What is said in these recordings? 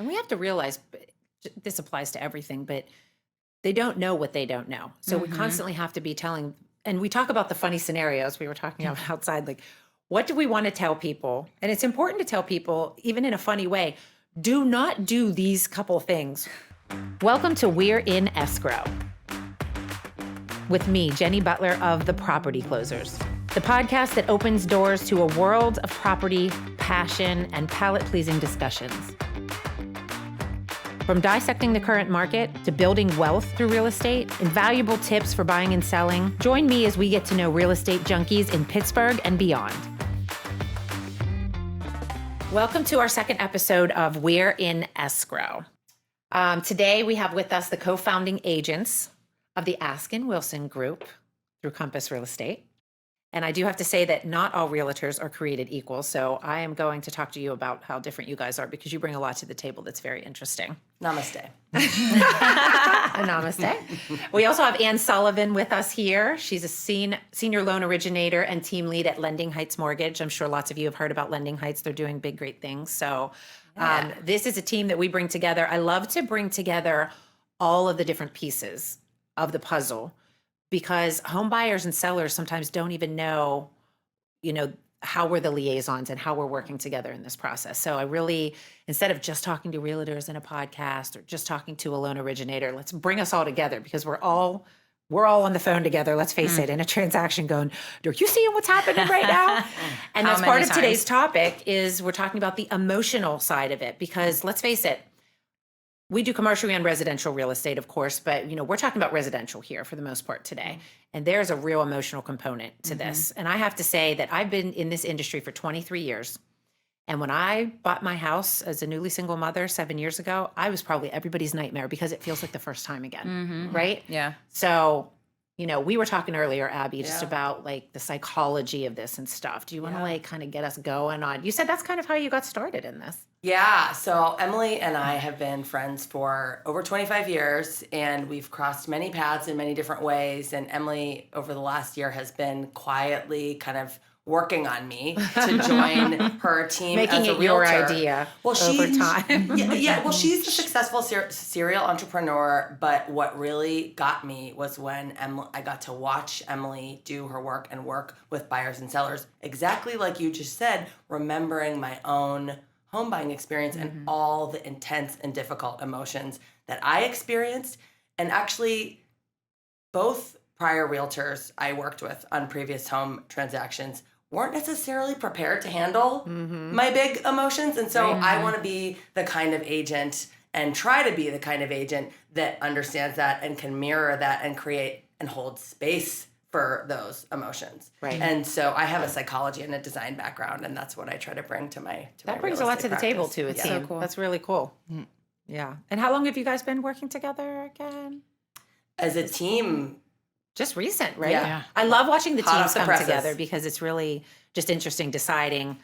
we have to realize this applies to everything, but they don't know what they don't know. So we constantly have to be telling, and we talk about the funny scenarios we were talking about outside, like, what do we want to tell people? And it's important to tell people, even in a funny way, do not do these couple things. Welcome to We're in Escrow. With me, Jenny Butler of The Property Closers, the podcast that opens doors to a world of property, passion, and palate-pleasing discussions. From dissecting the current market to building wealth through real estate, invaluable tips for buying and selling, join me as we get to know real estate junkies in Pittsburgh and beyond. Welcome to our second episode of We're in Escrow. Today we have with us the co-founding agents of the Askin Wilson Group through Compass Real Estate. And I do have to say that not all realtors are created equal. So I am going to talk to you about how different you guys are because you bring a lot to the table that's very interesting. Namaste. Namaste. We also have Ann Sullivan with us here. She's a senior loan originator and team lead at Lending Heights Mortgage. I'm sure lots of you have heard about Lending Heights. They're doing big, great things. So this is a team that we bring together. I love to bring together all of the different pieces of the puzzle, because home buyers and sellers sometimes don't even know, how we're the liaisons and how we're working together in this process. So I really, instead of just talking to realtors in a podcast or just talking to a loan originator, let's bring us all together because we're all on the phone together. Let's face it, in a transaction going, are you seeing what's happening right now? And that's part of today's topic is we're talking about the emotional side of it, because let's face it, we do commercial and residential real estate, of course, but we're talking about residential here for the most part today. And there's a real emotional component to this. And I have to say that I've been in this industry for 23 years. And when I bought my house as a newly single mother 7 years ago, I was probably everybody's nightmare because it feels like the first time again, right? Yeah. So, we were talking earlier, Abby, just about like the psychology of this and stuff. Do you want to kind of get us going on? You said that's kind of how you got started in this. Yeah. So Emily and I have been friends for over 25 years, and we've crossed many paths in many different ways. And Emily, over the last year, has been quietly kind of working on me to join her team Making as a it realtor. your idea over time. Well, she's a successful serial entrepreneur, but what really got me was when I got to watch Emily do her work and work with buyers and sellers, exactly like you just said, remembering my own home buying experience and all the intense and difficult emotions that I experienced. And actually, both prior realtors I worked with on previous home transactions weren't necessarily prepared to handle my big emotions. And so I want to be the kind of agent and try to be the kind of agent that understands that and can mirror that and create and hold space for those emotions. Right. And so I have a psychology and a design background, and that's what I try to bring to my That brings a lot to the table too, it Yeah. seems. So cool. That's really cool. Yeah. And how long have you guys been working together again? As a team, Just recent, right? Yeah. I love watching the Hot teams off the come presses. together because it's really just interesting deciding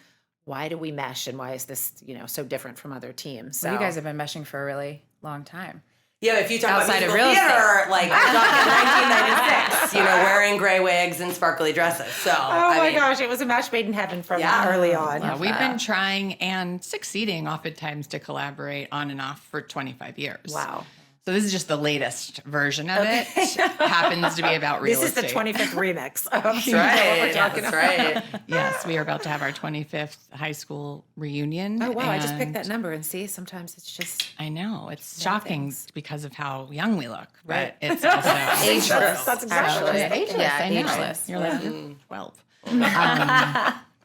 why do we mesh and why is this, so different from other teams. So Well, you guys have been meshing for a really long time. yeah, if you talk Outside about of musical real theater, like back in 1996, wearing gray wigs and sparkly dresses. So, Oh my gosh, it was a match made in heaven from Yeah. early on. Yeah, we've been trying and succeeding oftentimes to collaborate on and off for 25 years. Wow. So this is just the latest version of it. Happens to be about real This is the estate. 25th remix. That's What right. we're talking That's about. right. Yes, we are about to have our 25th high school reunion. Oh, wow. I just picked and that number and see, sometimes it's just I know. It's shocking things. because of how young we look. Right. But it's also ageless. That's exactly Actually, it. ageless. Yeah, I know. ageless. You're like, you're 12.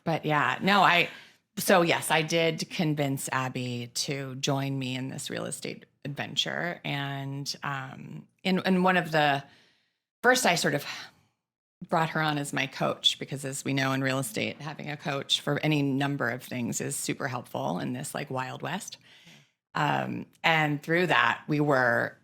But yeah, no, so yes, I did convince Abby to join me in this real estate adventure. And in one of the first, I sort of brought her on as my coach because, as we know in real estate, having a coach for any number of things is super helpful in this like Wild West. And through that, there were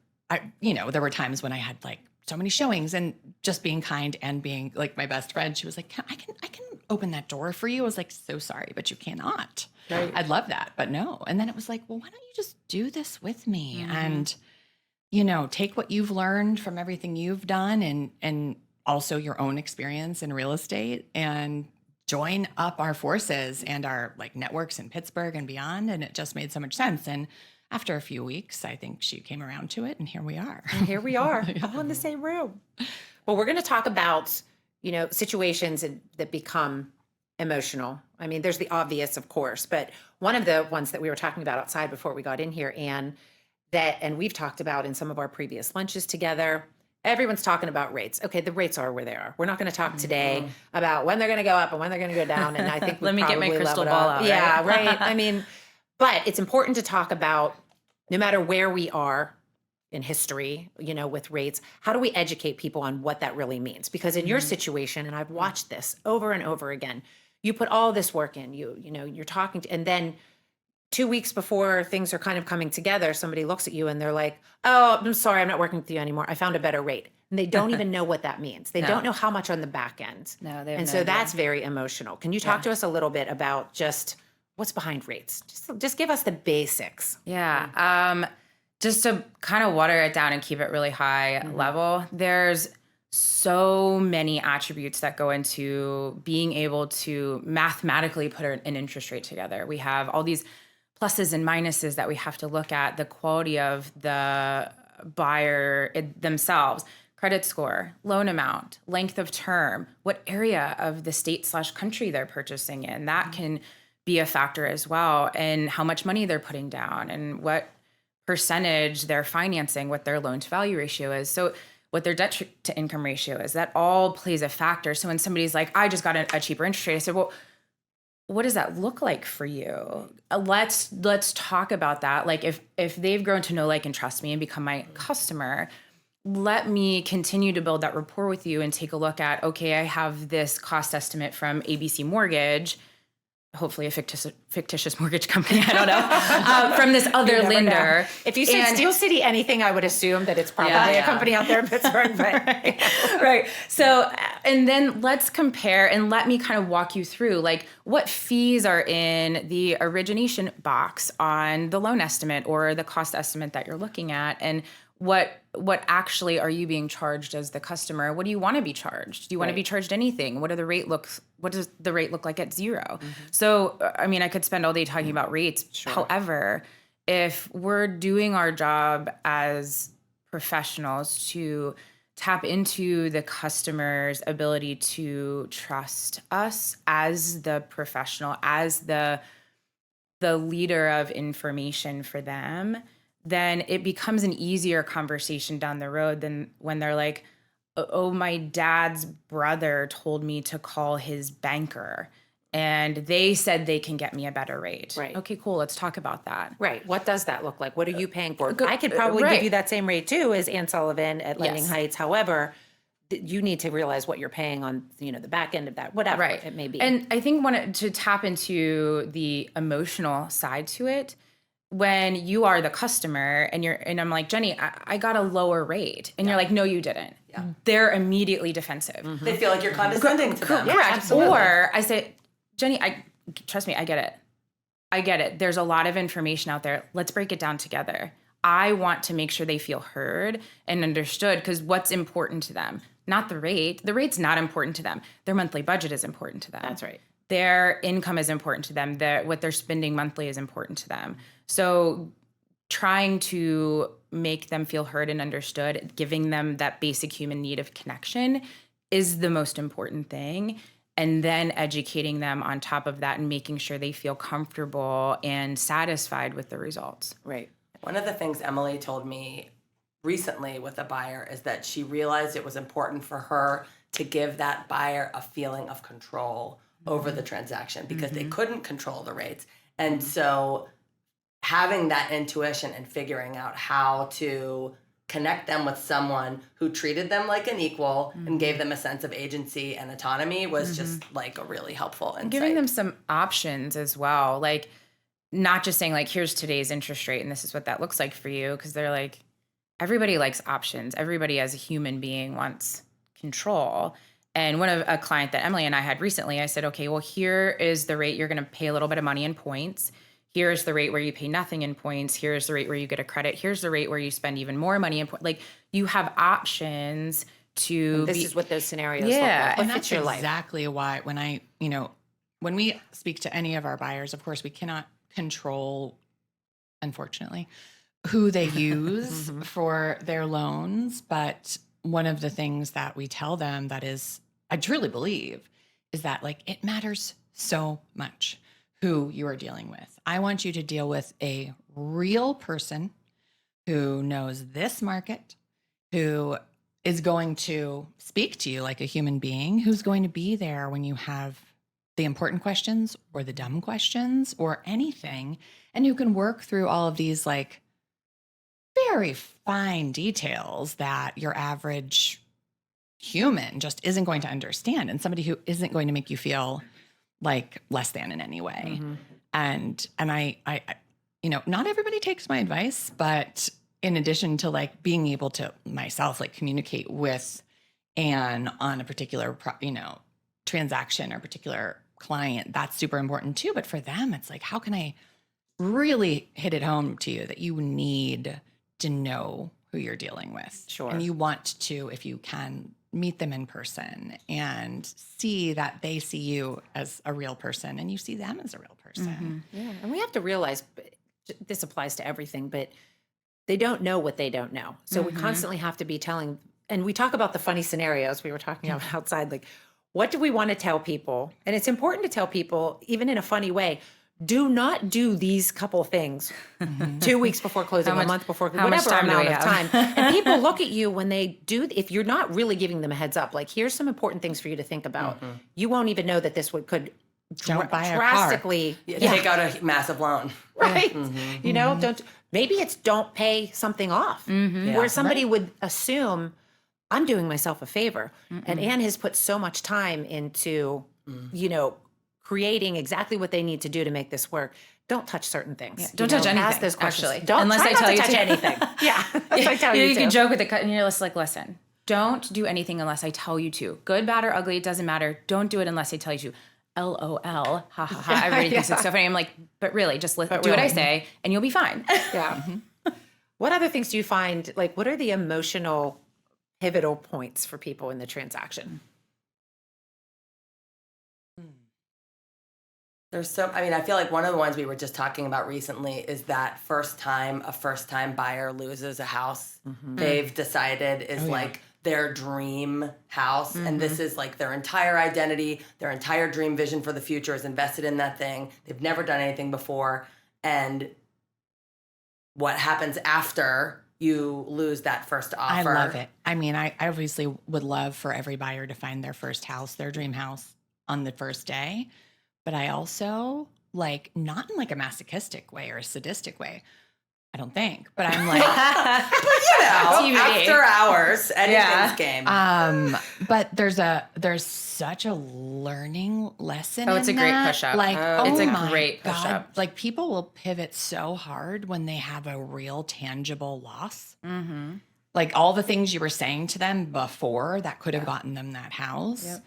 times when I had like so many showings, and just being kind and being like my best friend, she was like, I can open that door for you. I was like, so sorry, but you cannot. Right. I'd love that, but no. And then it was like, well, why don't you just do this with me and, take what you've learned from everything you've done and also your own experience in real estate and join up our forces and our like networks in Pittsburgh and beyond. And it just made so much sense. And after a few weeks, I think she came around to it, and here we are. And here we are, all in the same room. Well, we're going to talk about, situations that become emotional. I mean, there's the obvious, of course, but one of the ones that we were talking about outside before we got in here, and we've talked about in some of our previous lunches together, everyone's talking about rates. Okay, the rates are where they are. We're not going to talk today about when they're going to go up and when they're going to go down. And I think Let me get my crystal ball out. Yeah, right. I mean, but it's important to talk about, no matter where we are in history, with rates, how do we educate people on what that really means? Because in your situation, and I've watched this over and over again, you put all this work in, you're talking to, and then 2 weeks before things are kind of coming together, somebody looks at you and they're like, oh, I'm sorry, I'm not working with you anymore. I found a better rate. And they don't even know what that means. They don't know how much on the back end. No, they have and no so idea. that's very emotional. Can you talk to us a little bit about just what's behind rates? Just give us the basics. Yeah. Just to kind of water it down and keep it really high level, there's so many attributes that go into being able to mathematically put an interest rate together. We have all these pluses and minuses that we have to look at, the quality of the buyer themselves, credit score, loan amount, length of term, what area of the state/country they're purchasing in. That can be a factor as well, and how much money they're putting down and what percentage they're financing, what their loan to value ratio is. So what their debt to income ratio is, that all plays a factor. So when somebody's like, I just got a cheaper interest rate, I said, well, what does that look like for you? Let's talk about that. Like if they've grown to know, like, and trust me and become my customer, let me continue to build that rapport with you and take a look at, okay, I have this cost estimate from ABC Mortgage, hopefully a fictitious mortgage company, I don't know, from this other lender. Know. If you said Steel City anything, I would assume that it's probably a company out there in Pittsburgh. But right. So, and then let's compare and let me kind of walk you through, like, what fees are in the origination box on the loan estimate or the cost estimate that you're looking at, and what actually are you being charged as the customer? What do you want to be charged? Do you want to be charged anything? What does the rate look like at zero? So, I mean, I could spend all day talking about rates. Sure. However, if we're doing our job as professionals to tap into the customer's ability to trust us as the professional, as the leader of information for them, then it becomes an easier conversation down the road than when they're like, oh, my dad's brother told me to call his banker and they said they can get me a better rate. Right. Okay, cool. Let's talk about that. Right. What does that look like? What are you paying for? I could probably give you that same rate too as Ann Sullivan at Lending Heights. However, you need to realize what you're paying on, the back end of that, whatever it may be. And I think to tap into the emotional side to it, when you are the customer and I'm like, Jenny, I got a lower rate. And you're like, no, you didn't. Yeah. They're immediately defensive. They feel like you're condescending to them. Correct. Absolutely. Or I say, Jenny, trust me, I get it. There's a lot of information out there. Let's break it down together. I want to make sure they feel heard and understood, because what's important to them, not the rate. The rate's not important to them. Their monthly budget is important to them. That's right. Their income is important to them. What they're spending monthly is important to them. So trying to make them feel heard and understood, giving them that basic human need of connection is the most important thing. And then educating them on top of that and making sure they feel comfortable and satisfied with the results. Right. One of the things Emily told me recently with a buyer is that she realized it was important for her to give that buyer a feeling of control over the transaction, because they couldn't control the rates. And so having that intuition and figuring out how to connect them with someone who treated them like an equal and gave them a sense of agency and autonomy was just like a really helpful insight. Giving them some options as well, like not just saying like, here's today's interest rate and this is what that looks like for you, because they're like, everybody likes options. Everybody as a human being wants control. And one of a client that Emily and I had recently, I said, okay, well, here is the rate you're going to pay a little bit of money in points. Here's the rate where you pay nothing in points. Here's the rate where you get a credit. Here's the rate where you spend even more money in points. Like, you have options to This be, is what those scenarios Yeah, look like. And What that's fits your life? exactly why when we speak to any of our buyers, of course, we cannot control, unfortunately, who they use for their loans. But one of the things that we tell them that is, I truly believe, is that like it matters so much who you are dealing with. I want you to deal with a real person who knows this market, who is going to speak to you like a human being, who's going to be there when you have the important questions or the dumb questions or anything, and who can work through all of these like very fine details that your average human just isn't going to understand, and somebody who isn't going to make you feel like less than in any way. And I not everybody takes my advice, but in addition to like being able to myself like communicate with Ann on a particular transaction or particular client, that's super important too. But for them, it's like, how can I really hit it home to you that you need to know who you're dealing with? Sure. And you want to, if you can, meet them in person and see that they see you as a real person and you see them as a real person. Yeah, and we have to realize this applies to everything, but they don't know what they don't know. So we constantly have to be telling, and we talk about the funny scenarios we were talking about outside, like, what do we want to tell people? And it's important to tell people, even in a funny way, do not do these couple things 2 weeks before closing, a month before, how much whatever time do amount we of have? time. And people look at you when they do, if you're not really giving them a heads up, like, here's some important things for you to think about. You won't even know that this could Don't buy a car. drastically Take out a massive loan. right. You know, maybe it's don't pay something off, where somebody would assume I'm doing myself a favor. And Ann has put so much time into, creating exactly what they need to do to make this work. Don't touch certain things. don't touch anything, Ask those questions. actually. Don't Unless try I not tell to you touch to. anything. Yeah, unless I tell you you to. can joke with it, and you're just like, listen, don't do anything unless I tell you to. Good, bad, or ugly, it doesn't matter. Don't do it unless I tell you to. LOL, ha ha ha. Everybody thinks it's so funny. I'm like, but really, just do what I say, and you'll be fine. Yeah. What other things do you find? Like, what are the emotional pivotal points for people in the transaction? I feel like one of the ones we were just talking about recently is that a first time buyer loses a house they've decided is like their dream house. And this is like their entire identity, their entire dream vision for the future is invested in that thing. They've never done anything before. And what happens after you lose that first offer? I love it. I mean, I obviously would love for every buyer to find their first house, their dream house on the first day. But I also like, not in like a masochistic way or a sadistic way, I don't think. But I'm like, after hours, anything's game. but there's such a learning lesson. Oh, it's in a great that. push-up. Like, It's a my great God. push-up. Like, people will pivot so hard when they have a real tangible loss. Like all the things you were saying to them before that could have gotten them that house.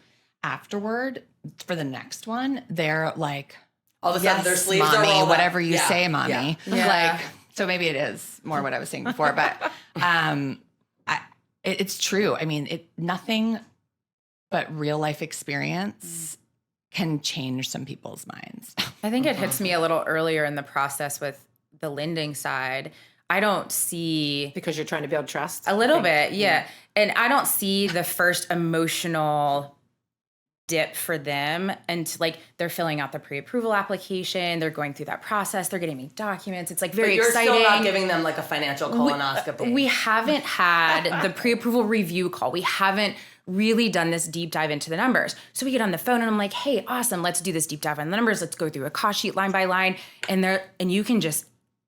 Afterward, for the next one, they're like, all of a sudden their sleeves are mommy, rolled up. whatever you say, mommy. Yeah. Like, so maybe it is more what I was saying before, but it's true. I mean, nothing but real life experience can change some people's minds. I think it hits me a little earlier in the process with the lending side. I don't see Because you're trying to build trust? a little bit, yeah. And I don't see the first emotional dip for them until like they're filling out the pre-approval application, they're going through that process, they're getting me documents. It's like very But you're exciting. still not giving them like a financial colonoscopy. We haven't had the pre-approval review call. We haven't really done this deep dive into the numbers. So we get on the phone and I'm like, hey, awesome, let's do this deep dive on the numbers. Let's go through a cost sheet line by line. And you can just,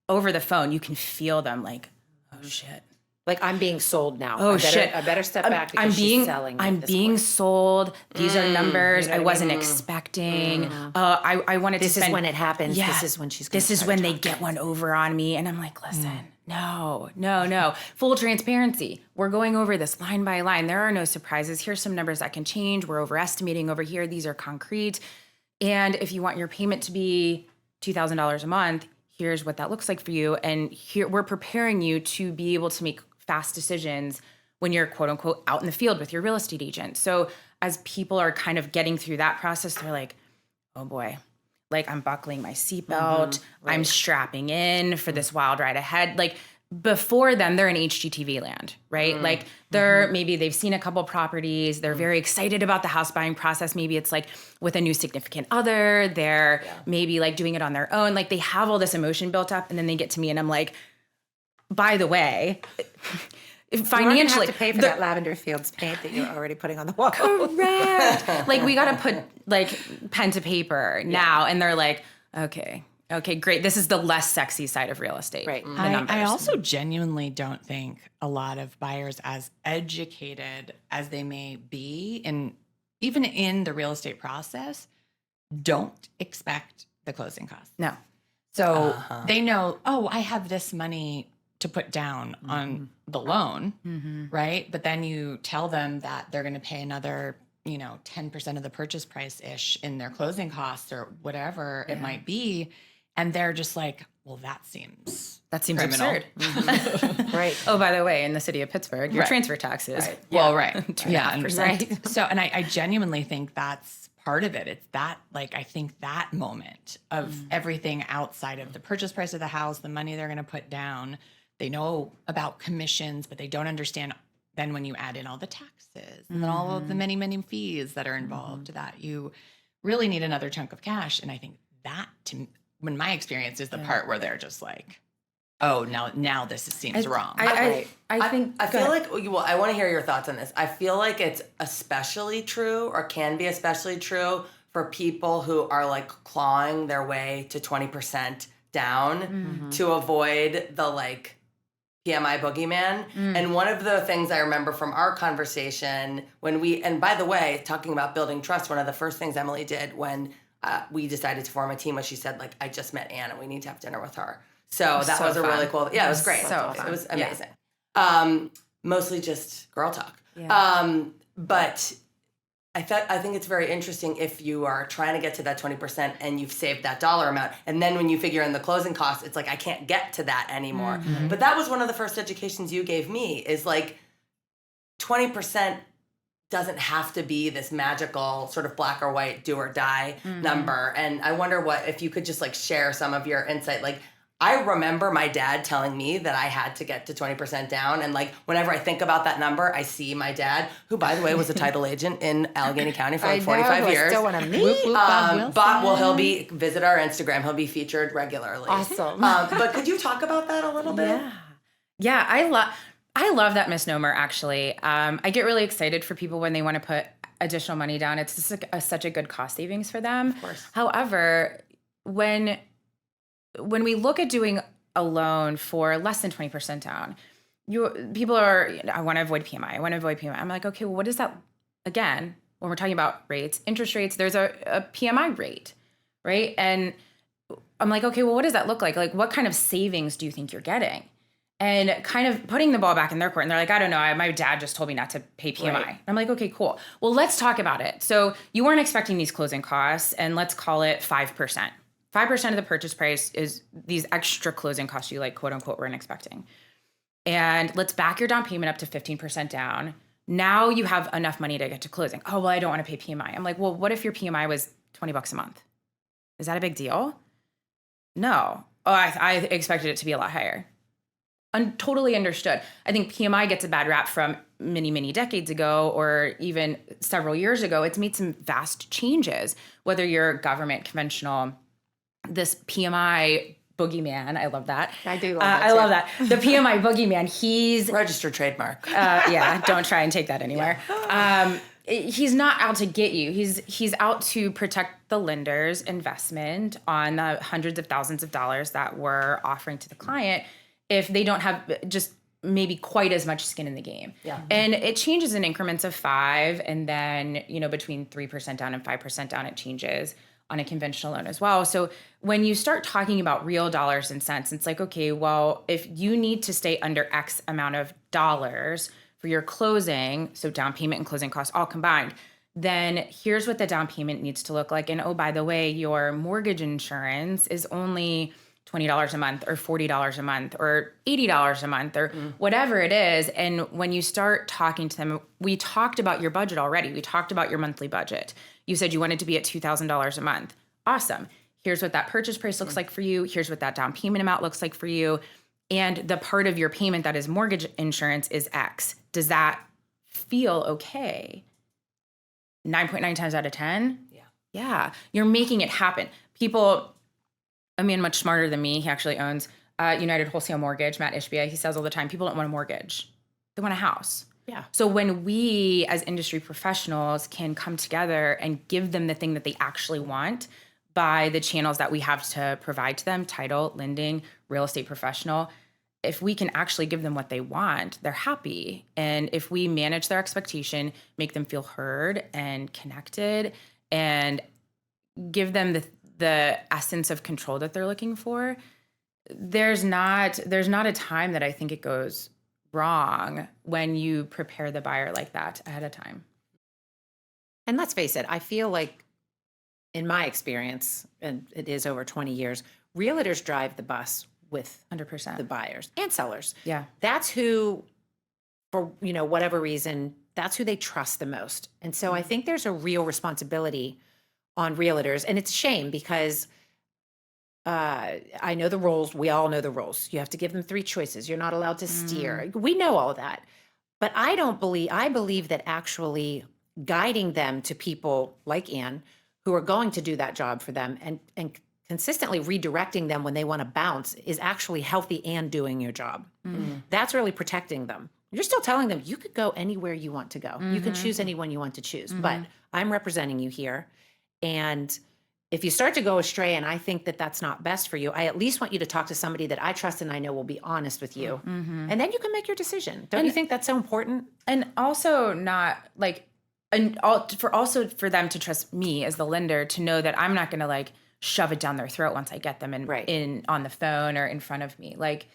over the phone, you can feel them like, oh shit. Like, I'm being sold now. Oh, I better step back because she's selling me I'm at this being point. sold. These are numbers you know I what I wasn't mean? expecting. I wanted This to is spend, when it happens. Yeah, This is when she's gonna This is start when they talking. get one over on me. And I'm like, listen, no. Full transparency. We're going over this line by line. There are no surprises. Here's some numbers that can change. We're overestimating over here. These are concrete. And if you want your payment to be $2,000 a month, here's what that looks like for you. And here we're preparing you to be able to make fast decisions when you're quote unquote out in the field with your real estate agent. So as people are kind of getting through that process, they're like, oh boy, like I'm buckling my seatbelt, I'm strapping in for this wild ride ahead. Like before then, they're in HGTV land, right? Like maybe they've seen a couple properties, they're very excited about the house buying process. Maybe it's like with a new significant other, they're maybe like doing it on their own. Like they have all this emotion built up, and then they get to me and I'm like, by the way, financially, have to pay for that lavender fields paint that you're already putting on the wall. correct. Like we got to put like pen to paper now. And they're like, okay, great. This is the less sexy side of real estate. Right. The I numbers. also genuinely don't think a lot of buyers, as educated as they may be, and even in the real estate process, don't expect the closing costs. No. So they know, oh, I have this money to put down on the loan, right? But then you tell them that they're going to pay another, 10% of the purchase price-ish in their closing costs or whatever it might be. And they're just like, well, that seems criminal. absurd. Right. Oh, by the way, in the city of Pittsburgh, your Right. transfer taxes. Right. Well, right. Yeah. And, 2.5%. So, and I genuinely think that's part of it. It's that, like, I think that moment of everything outside of the purchase price of the house, the money they're going to put down. They know about commissions, but they don't understand then when you add in all the taxes and then all of the many, many fees that are involved, that you really need another chunk of cash. And I think that, in my experience, is the part where they're just like, oh, now this seems wrong. I think I feel like, well, I want to hear your thoughts on this. I feel like it's especially true, or can be especially true, for people who are like clawing their way to 20% down to avoid the like PMI boogeyman. And one of the things I remember from our conversation and by the way, talking about building trust, one of the first things Emily did when we decided to form a team was she said, like, I just met Ann and we need to have dinner with her. So that was a really cool, it was great. So It fun. was amazing. Mostly just girl talk. Yeah. But I think it's very interesting if you are trying to get to that 20% and you've saved that dollar amount. And then when you figure in the closing costs, it's like, I can't get to that anymore. But that was one of the first educations you gave me, is like 20% doesn't have to be this magical sort of black or white do or die number. And I wonder if you could just like share some of your insight. Like, I remember my dad telling me that I had to get to 20% down. And like, whenever I think about that number, I see my dad, who by the way was a title agent in Allegheny County for like 45 years. I still want to meet. Whoop, whoop, Bob Wilson. Visit our Instagram. He'll be featured regularly. Awesome. But could you talk about that a little bit? Yeah, I love that misnomer, actually. I get really excited for people when they want to put additional money down. It's just such a good cost savings for them. Of course. However, when we look at doing a loan for less than 20% down, people are, I want to avoid PMI. I'm like, okay, well, what is that? Again, when we're talking about rates, interest rates, there's a PMI rate, right? And I'm like, okay, well, what does that look like? Like, what kind of savings do you think you're getting? And kind of putting the ball back in their court. And they're like, I don't know. My dad just told me not to pay PMI. Right. I'm like, okay, cool. Well, let's talk about it. So you weren't expecting these closing costs, and let's call it 5%. 5% of the purchase price is these extra closing costs you, like, quote unquote, weren't expecting. And let's back your down payment up to 15% down. Now you have enough money to get to closing. Oh, well, I don't want to pay PMI. I'm like, well, what if your PMI was $20 a month? Is that a big deal? No. Oh, I expected it to be a lot higher. Totally understood. I think PMI gets a bad rap from many, many decades ago, or even several years ago. It's made some vast changes, whether you're government, conventional, this PMI boogeyman. I love that. I do love that. I love that. The PMI boogeyman, he's Registered trademark. yeah, don't try and take that anywhere. He's not out to get you. He's out to protect the lender's investment on the hundreds of thousands of dollars that we're offering to the client if they don't have just maybe quite as much skin in the game. Yeah. And it changes in increments of 5, and then, between 3% down and 5% down, it changes on a conventional loan as well. So when you start talking about real dollars and cents, it's like, okay, well, if you need to stay under X amount of dollars for your closing, so down payment and closing costs all combined, then here's what the down payment needs to look like. And oh, by the way, your mortgage insurance is only $20 a month or $40 a month or $80 a month or whatever it is. And when you start talking to them, we talked about your budget already. We talked about your monthly budget. You said you wanted to be at $2,000 a month. Awesome. Here's what that purchase price looks like for you. Here's what that down payment amount looks like for you. And the part of your payment that is mortgage insurance is X. Does that feel okay? 9.9 times out of 10? Yeah. Yeah. You're making it happen. People, a man much smarter than me, he actually owns United Wholesale Mortgage, Matt Ishbia, he says all the time, people don't want a mortgage. They want a house. Yeah. So when we as industry professionals can come together and give them the thing that they actually want by the channels that we have to provide to them, title, lending, real estate professional, if we can actually give them what they want, they're happy. And if we manage their expectation, make them feel heard and connected, and give them the essence of control that they're looking for, there's not a time that I think it goes wrong when you prepare the buyer like that ahead of time. And let's face it, I feel like in my experience, and it is over 20 years, realtors drive the bus with 100%. the buyers and sellers. Yeah. That's who, for whatever reason, that's who they trust the most. And so I think there's a real responsibility on realtors, and it's a shame because I know the rules. We all know the rules. You have to give them 3 choices. You're not allowed to steer. We know all that. But I believe that actually guiding them to people like Ann who are going to do that job for them and consistently redirecting them when they want to bounce is actually healthy and doing your job. That's really protecting them. You're still telling them you could go anywhere you want to go. You can choose anyone you want to choose, but I'm representing you here. And if you start to go astray and I think that that's not best for you, I at least want you to talk to somebody that I trust and I know will be honest with you. And then you can make your decision. Don't you think that's so important? And also not like, for them to trust me as the lender, to know that I'm not going to like shove it down their throat once I get them in on the phone or in front of me. Like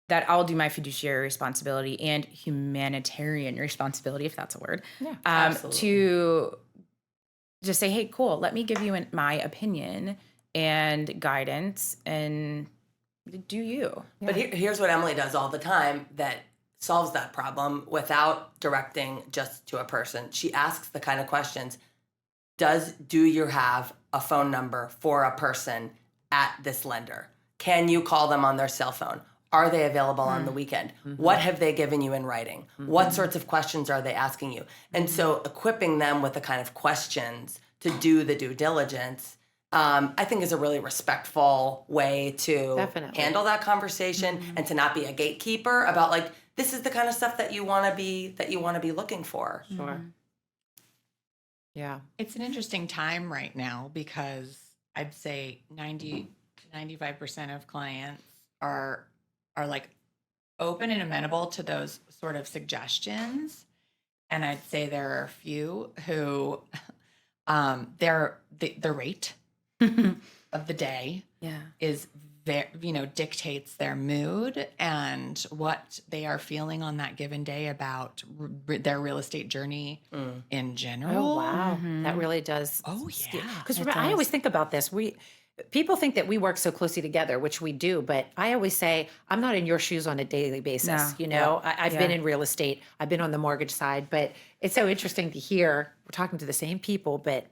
that I'll do my fiduciary responsibility and humanitarian responsibility, if that's a word, to just say, hey, cool, let me give you my opinion and guidance and do you. But here's what Emily does all the time that solves that problem without directing just to a person. She asks the kind of questions, do you have a phone number for a person at this lender? Can you call them on their cell phone? Are they available on the weekend? What have they given you in writing? What sorts of questions are they asking you? And so equipping them with the kind of questions to do the due diligence, I think is a really respectful way to handle that conversation and to not be a gatekeeper about like, this is the kind of stuff that you want to be looking for. Sure. Yeah. It's an interesting time right now because I'd say 90 to 95% of clients are like open and amenable to those sort of suggestions. And I'd say there are a few who the rate of the day is dictates their mood and what they are feeling on that given day about their real estate journey in general. Oh, wow. That really does. Oh, yeah. Because I always think about this. People think that we work so closely together, which we do, but I always say, I'm not in your shoes on a daily basis. I've been in real estate. I've been on the mortgage side, but it's so interesting to hear we're talking to the same people, but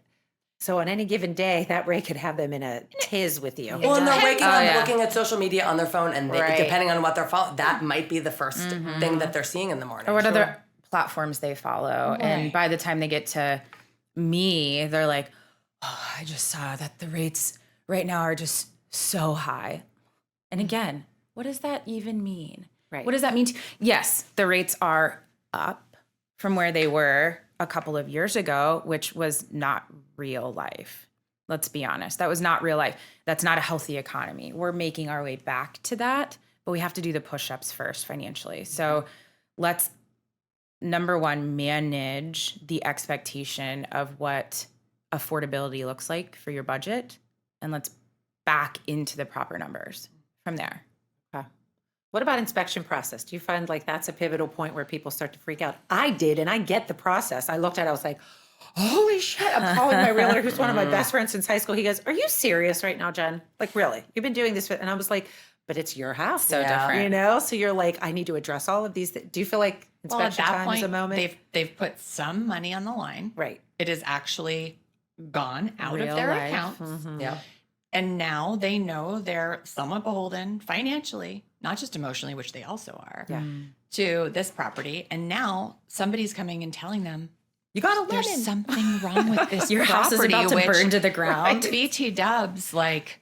so on any given day, that rate could have them in a tiz with you. Well, and they're waking up looking at social media on their phone, and depending on what they're following, that might be the first thing that they're seeing in the morning. Or what other platforms they follow. Right. And by the time they get to me, they're like, oh, I just saw that the rates right now are just so high. And again, what does that even mean? Right. What does that mean? Yes, the rates are up from where they were a couple of years ago, which was not real life. Let's be honest. That was not real life. That's not a healthy economy. We're making our way back to that, but we have to do the push-ups first financially. So let's, number one, manage the expectation of what affordability looks like for your budget, and let's back into the proper numbers from there. Okay. What about inspection process? Do you find like that's a pivotal point where people start to freak out? I did, and I get the process. I looked at it, I was like, holy shit, I'm calling my realtor who's one of my best friends since high school. He goes, are you serious right now, Jen? Like, really? You've been doing this and I was like, but it's your house. So Yeah. different. You know? So you're like, I need to address all of these. Do you feel like Well, at inspection that time point, is a moment? they've put some money on the line. Right. It is actually gone out Real of their life. accounts. Yeah. And now they know they're somewhat beholden financially, not just emotionally, which they also are, to this property. And now somebody's coming and telling them, You got a there's lemon. something wrong with this Your house is property, about to which burn to the ground. BT Dubs, like,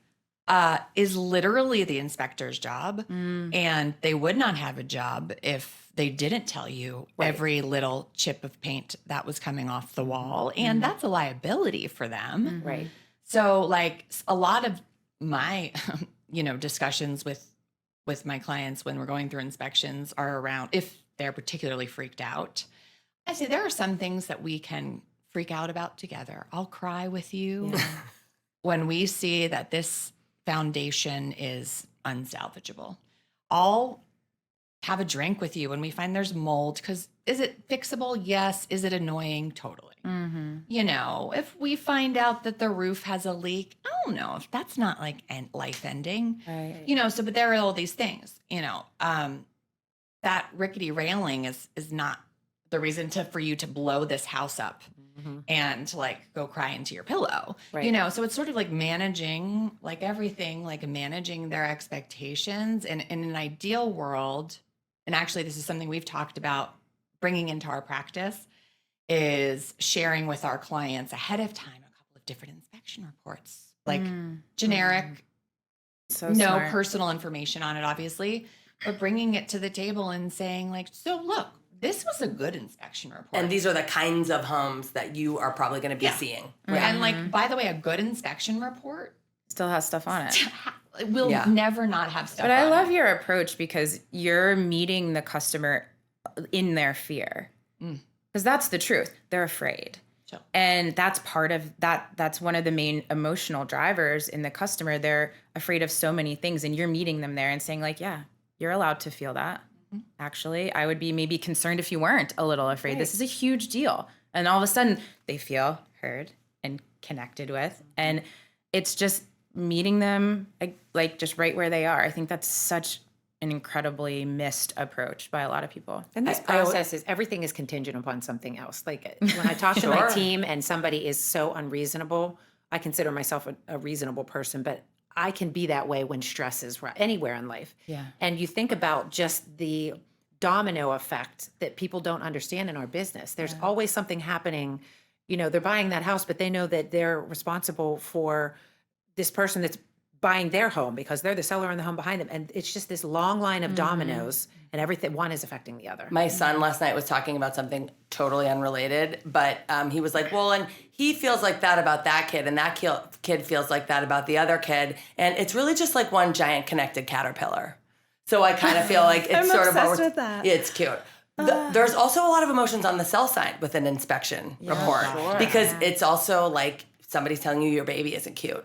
is literally the inspector's job. And they would not have a job if they didn't tell you every little chip of paint that was coming off the wall. And that's a liability for them. Right. So like a lot of my, discussions with my clients when we're going through inspections are around if they're particularly freaked out. I say there are some things that we can freak out about together. I'll cry with you when we see that this foundation is unsalvageable. I'll have a drink with you when we find there's mold because is it fixable? Yes. Is it annoying? Totally. If we find out that the roof has a leak, I don't know if that's not like life ending, Right. but there are all these things, that rickety railing is not the reason for you to blow this house up and to like go cry into your pillow, Right. so it's sort of like managing like everything, like managing their expectations and in an ideal world. And actually this is something we've talked about bringing into our practice is sharing with our clients ahead of time a couple of different inspection reports, like generic, So no smart. personal information on it, obviously, but bringing it to the table and saying like, so look, this was a good inspection report. And these are the kinds of homes that you are probably going to be seeing. And like, by the way, a good inspection report Still has stuff on it. will never not have stuff But I on love it. your approach because you're meeting the customer in their fear. Because that's the truth. They're afraid. Sure. And that's part of that. That's one of the main emotional drivers in the customer. They're afraid of so many things. And you're meeting them there and saying like, yeah, you're allowed to feel that. Actually, I would be maybe concerned if you weren't a little afraid. This is a huge deal. And all of a sudden they feel heard and connected with. And it's just meeting them like just right where they are. I think that's such an incredibly missed approach by a lot of people. And this process is everything is contingent upon something else. Like when I talk to my team and somebody is so unreasonable, I consider myself a reasonable person, but I can be that way when stress is anywhere in life. Yeah. And you think about just the domino effect that people don't understand in our business. There's always something happening. They're buying that house, but they know that they're responsible for this person that's buying their home because they're the seller in the home behind them. And it's just this long line of dominoes and everything. One is affecting the other. My son last night was talking about something totally unrelated, but he was like, well, and he feels like that about that kid, and that kid feels like that about the other kid. And it's really just like one giant connected caterpillar. So I kind of feel like it's I'm sort of obsessed with that. It's cute. There's also a lot of emotions on the sell side with an inspection report because it's also like somebody's telling you your baby isn't cute.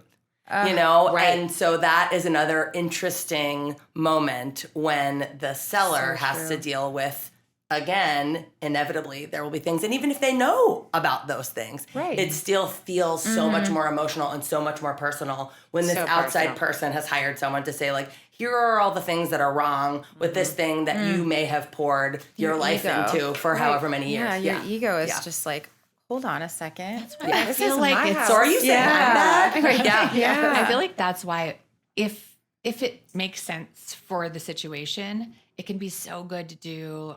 And so that is another interesting moment when the seller has to deal with, again, inevitably there will be things, and even if they know about those things, it still feels so much more emotional and so much more personal when this outside person has hired someone to say like, here are all the things that are wrong with this thing that you may have poured your life ego. into for however many years. Yeah, your ego is just like, hold on a second. I feel like it's So are you saying I'm bad? Yeah. I feel like that's why if it makes sense for the situation, it can be so good to do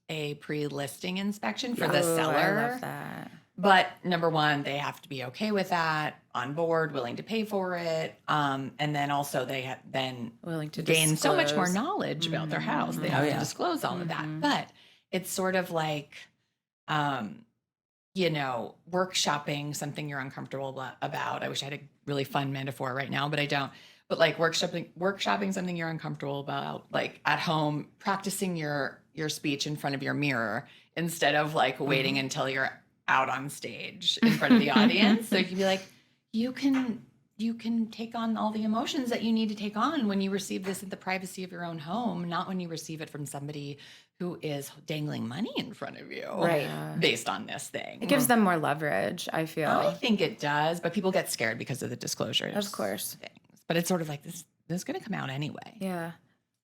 a pre-listing inspection for the seller. I love that. But number one, they have to be okay with that, on board, willing to pay for it, and then also they then Willing to gain so much more disclose. knowledge about their house. They have to disclose all of that. But it's sort of like, workshopping something you're uncomfortable about. I wish I had a really fun metaphor right now, but I don't. But like workshopping something you're uncomfortable about, like at home, practicing your speech in front of your mirror instead of like waiting until you're out on stage in front of the audience. So you can be like, you can you can take on all the emotions that you need to take on when you receive this in the privacy of your own home, not when you receive it from somebody who is dangling money in front of you, Right. based on this thing. It gives them more leverage, I feel. I think it does, but people get scared because of the disclosures. Of course. Things. But it's sort of like this is going to come out anyway. Yeah.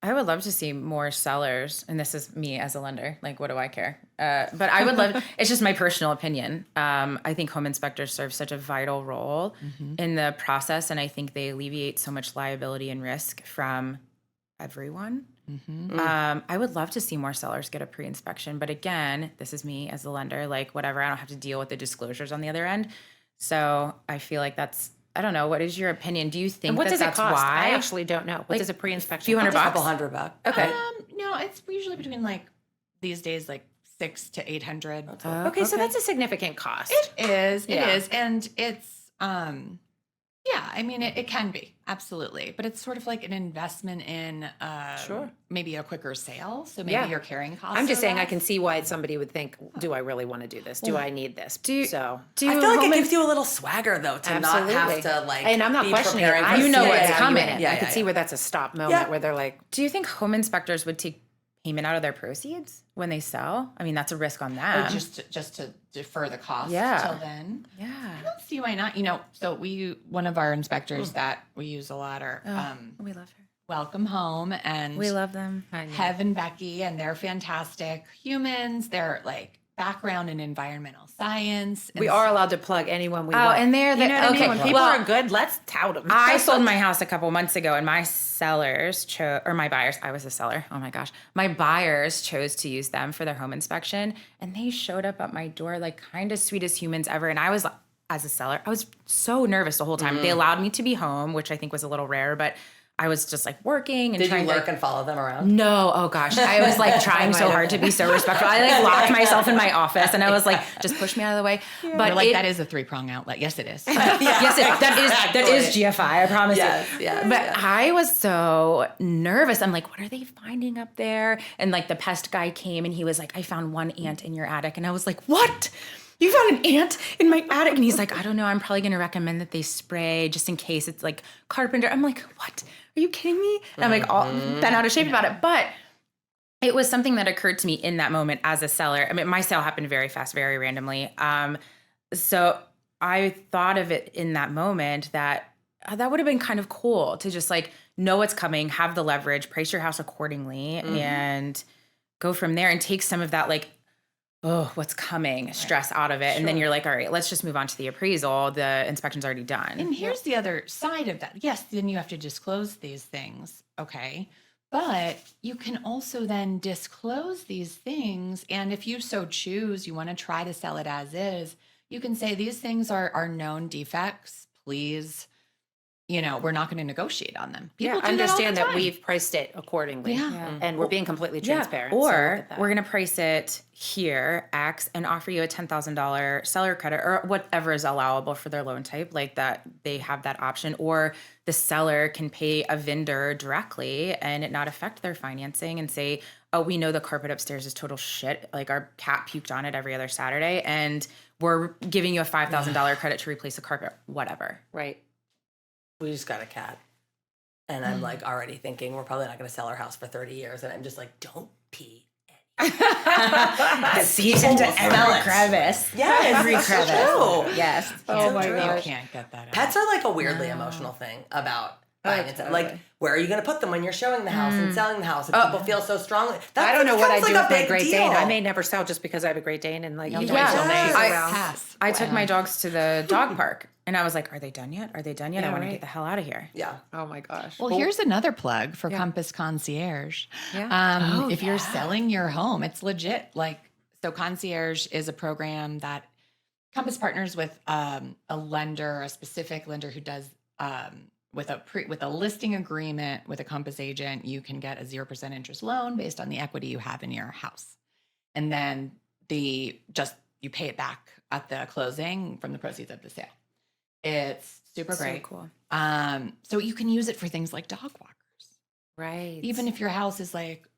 I would love to see more sellers, and this is me as a lender. Like, what do I care? But I would love, it's just my personal opinion. I think home inspectors serve such a vital role in the process, and I think they alleviate so much liability and risk from everyone. I would love to see more sellers get a pre-inspection, but again, this is me as a lender, like whatever, I don't have to deal with the disclosures on the other end. So I feel like I don't know. What is your opinion? Do you think And what does it that's cost? why? I actually don't know. What does a pre-inspection few hundred cost? bucks? $200. Okay. No, it's usually between like these days, like $600 to $800. Okay, so that's a significant cost. It is, Yeah. and it's yeah, I mean it can be, absolutely, but it's sort of like an investment in Sure. maybe a quicker sale, so maybe Yeah. your carrying costs. I'm just are saying I less. can see why somebody would think, do I really want to do this? Do I need this? So Do I feel like home it gives you a little swagger though to absolutely. not have to like. and I'm not be questioning it. preparing I for You know see what's the coming. value in it. Yeah, I could yeah, see yeah. where that's a stop moment Yeah. where they're like, Do you think home inspectors would take payment out of their proceeds when they sell? I mean, that's a risk on them. Or just to defer the cost Yeah. till then. yeah. I don't see why not. So one of our inspectors that we use a lot are We love her. Welcome Home, and We love them. Hev and Becky, and they're fantastic humans. They're like background in environmental science. we are allowed to plug anyone we Oh, want. and they're you know what I mean? okay, When people well, are good, let's tout them. I sold my house a couple months ago, and my sellers chose, or my buyers, I was a seller. Oh my gosh. My buyers chose to use them for their home inspection, and they showed up at my door like kind of sweetest humans ever. And I was, as a seller, I was so nervous the whole time. They allowed me to be home, which I think was a little rare, but I was just like working and Did you trying lurk to. and follow them around? No, oh gosh. I was like trying so hard to be so respectful. I like locked myself in my office and I was like, just push me out of the way. But You're like, that is a 3-prong outlet. Yes, it is. yes, that is GFI. I promise Yes, you. yes, But yes. I was so nervous. I'm like, what are they finding up there? And like the pest guy came and he was like, I found one ant in your attic. And I was like, what? You found an ant in my attic? And he's like, I don't know. I'm probably going to recommend that they spray just in case it's like carpenter. I'm like, what? Are you kidding me? And I'm like all bent out of shape about it. But it was something that occurred to me in that moment as a seller. I mean, my sale happened very fast, very randomly. So I thought of it in that moment that that would have been kind of cool to just like know what's coming, have the leverage, price your house accordingly, and go from there and take some of that like, oh, what's coming, stress out of it. And then you're like, all right, let's just move on to the appraisal. The inspection's already done. And here's the other side of that. Yes, then you have to disclose these things. Okay. But you can also then disclose these things. And if you so choose, you want to try to sell it as is, you can say these things are known defects. Please, we're not going to negotiate on them. People do that all the understand that time. we've priced it accordingly. Yeah. And we're being completely transparent. so Or look at that. we're going to price it here, X, and offer you a $10,000 seller credit or whatever is allowable for their loan type, like that they have that option. Or the seller can pay a vendor directly and it not affect their financing and say, oh, we know the carpet upstairs is total shit. Like our cat puked on it every other Saturday and we're giving you a $5,000 credit to replace the carpet, whatever. Right. We just got a cat. And I'm like already thinking we're probably not going to sell our house for 30 years. And I'm just like, don't pee. Seep into every crevice. Yes, Every that's crevice. true. Yes. Oh my You gosh. can't get that out. Pets are like a weirdly emotional thing about buying and selling. Like, where are you going to put them when you're showing the house and selling the house? And people feel so strongly. That I don't know what I becomes do like with a my big Great deal. Dane. I may never sell just because I have a Great Dane and like you don't Yeah. tell me. Yes. Pass. I took my dogs to the dog park and I was like, are they done yet? Are they done yet? Yeah, I want to right. get the hell out of here. Yeah. Oh my gosh. Well, here's another plug for Compass Concierge. Yeah. If you're selling your home, it's legit. So Concierge is a program that Compass partners with a lender, a specific lender who does with a listing agreement with a Compass agent. You can get a 0% interest loan based on the equity you have in your house, and then you pay it back at the closing from the proceeds of the sale. It's super So great. cool. So you can use it for things like dog walkers. Right. Even if your house is like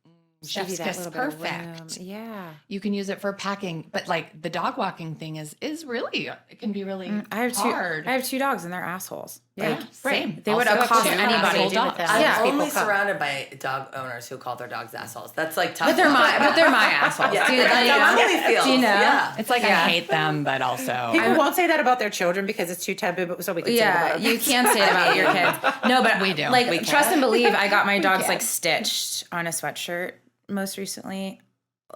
Give you Chef's that kiss, little bit of room. perfect. Yeah. You can use it for packing, but like the dog walking thing is really, it can be really hard. I have 2 dogs and they're assholes. Yeah, same. They would Also have accost two anybody. asshole dogs. them. I'm Yeah. only People come. surrounded by dog owners who call their dogs assholes. That's like tough. But they're my assholes. Yeah, Do you, that's how Emily feels. do you know? Yeah. It's like I hate them, but also People won't say that about their children because it's too taboo, but so we can say it Yeah, about you others. can't say it about your kids. No, but We do. Like, We trust and believe. I got my dogs can. like stitched on a sweatshirt most recently.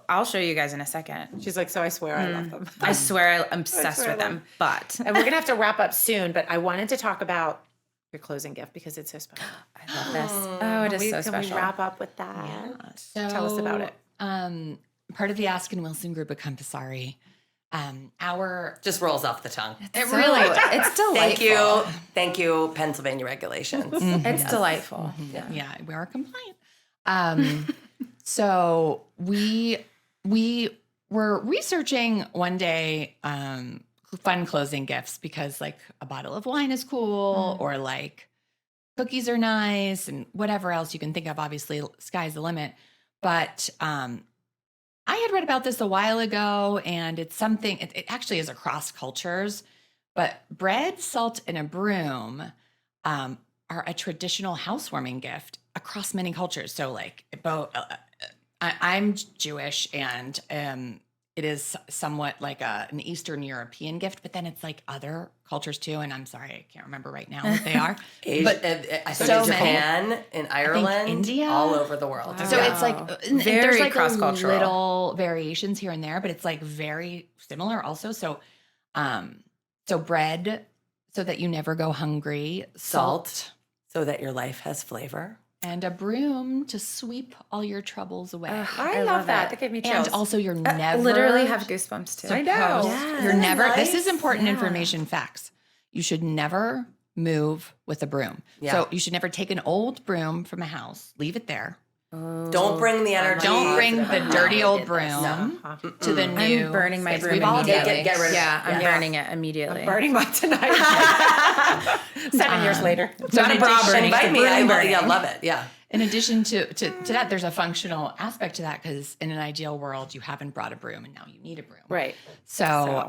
I'll show you guys in a second. She's like, so I swear I love them. I swear I'm obsessed swear I with them. But And we're going to have to wrap up soon, but I wanted to talk about your closing gift because it's so special. I love this. Oh, it is so Can special. we wrap up with that? So, Tell us about it. Part of the Askin Wilson group of Campasari. Our Just rolls off the tongue. it really It's delightful. Thank you, Pennsylvania regulations. It's delightful. yeah, we are compliant. So we were researching one day fun closing gifts because like a bottle of wine is cool or like cookies are nice and whatever else you can think of. Obviously, sky's the limit. But I had read about this a while ago, and it's something. It actually is across cultures. But bread, salt, and a broom are a traditional housewarming gift across many cultures. So, like, I'm Jewish, and it is somewhat like an Eastern European gift, but then it's like other cultures too. And I'm sorry, I can't remember right now what they are. But I think in Japan, in Ireland, India. all over the world. So Wow. it's like Very there's like cross-cultural. little variations here and there, but it's like very similar also. So, so bread, so that you never go hungry. Salt, so that your life has flavor. And a broom to sweep all your troubles away. I love that. That gave me chills. And also, you're never Literally have goosebumps too. I know. Yeah. You're never. This Nice. is important information. Facts. You should never move with a broom. Yeah. So you should never take an old broom from a house, leave it there. Don't bring the energy. Don't bring the dirty old broom No. to the new. I'm burning my space. broom We've all done immediately. it. Get rid of it. Yeah, I'm Yeah. burning it immediately. Burning mine tonight. 7 years later. Not a bra burning. Invite me. I Broom will, burning. yeah, love it. Yeah. In addition to that, there's a functional aspect to that because in an ideal world, you haven't brought a broom and now you need a broom. Right. So,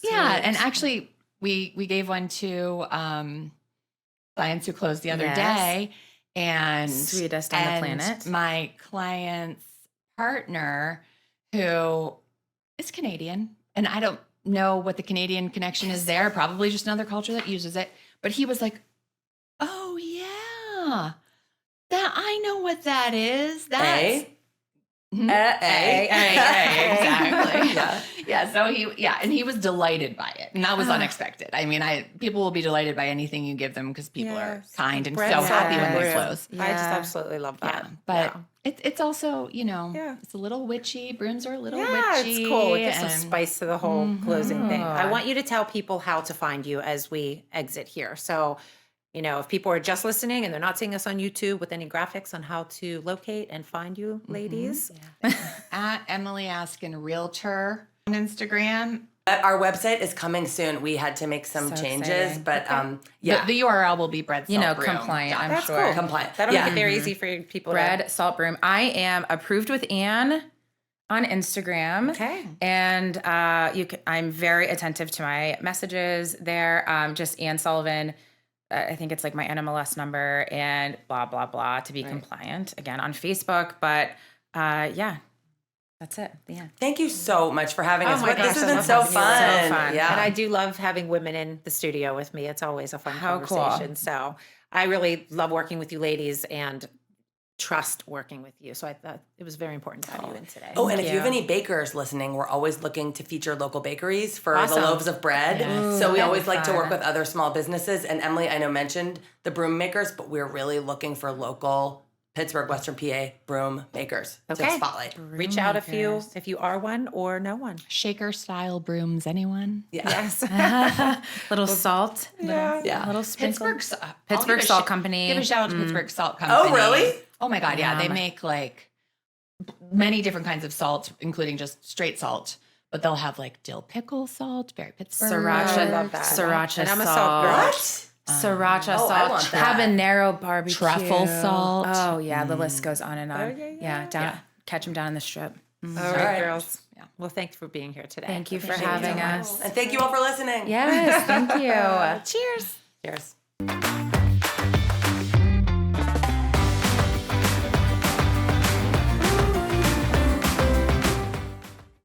yeah, and actually, we gave one to clients who closed the other Yes. day, and Sweetest on the and planet. My client's partner, who is Canadian, and I don't know what the Canadian connection is there. Probably just another culture that uses it. But he was like, "Oh yeah, that I know what that is. That's." Mhm. Exactly. Yeah. So and he was delighted by it, and that was unexpected. I mean, people will be delighted by anything you give them because people are Yes. kind and Bread, so salt, happy when they broom. close. I just Yeah. absolutely love that. Yeah, but it's also Yeah. it's a little witchy. Brooms are a little Yeah, witchy. it's cool. It gives some and- spice to the whole closing thing. I Mhm. want you to tell people how to find you as we exit here. So, if people are just listening and they're not seeing us on YouTube with any graphics on how to locate and find you, ladies. At Emily Askin Realtor on Instagram. Our website is coming soon. We had to make some So changes, exciting. but The URL will be bread. Compliant, I'm That's sure. cool. compliant. That'll Yeah. make it very easy for people Bread, salt, broom. I am approved with Ann on Instagram. Okay. And I'm very attentive to my messages there. Just Ann Sullivan. I think it's like my NMLS number and blah, blah, blah to be compliant again on Facebook. But yeah, that's it. Yeah. Thank you so much for having us. my gosh, This has I been love so having you. fun. So fun. Yeah. And I do love having women in the studio with me. It's always a fun How cool. conversation. So I really love working with you ladies and trust working with you. So I thought it was very important to have you in today. Oh, and if you you. have any bakers listening, we're always looking to feature local bakeries for Awesome. the loaves of bread. Yes. So we that'd always be like to work fun. with other small businesses. And Emily, I know, mentioned the broom makers, but we're really looking for local Pittsburgh, Western PA broom makers to Okay. spotlight. Reach out if you are one or no one. Shaker style brooms. Anyone? Yeah. Yes. Little salt. Yeah. Yeah. Little sprinkle. Pittsburgh Salt Company. Give a shout out to Pittsburgh Salt Company. Oh, really? Oh my God, yeah. They Yum. make like many different kinds of salt, including just straight salt. But they'll have like dill pickle salt, Barry Pittsburgh. Sriracha. I love that. Sriracha And I'm a salt. salt girl. What? Sriracha Oh, I salt, want that. habanero barbecue, Truffle salt. Oh yeah, the list goes on and on. yeah. down catch them down in the strip. All All right, right. girls. Well, thanks for being here today. Thank you for Appreciate having it. us. And thank you all for listening. Yes, thank you. Cheers. Cheers.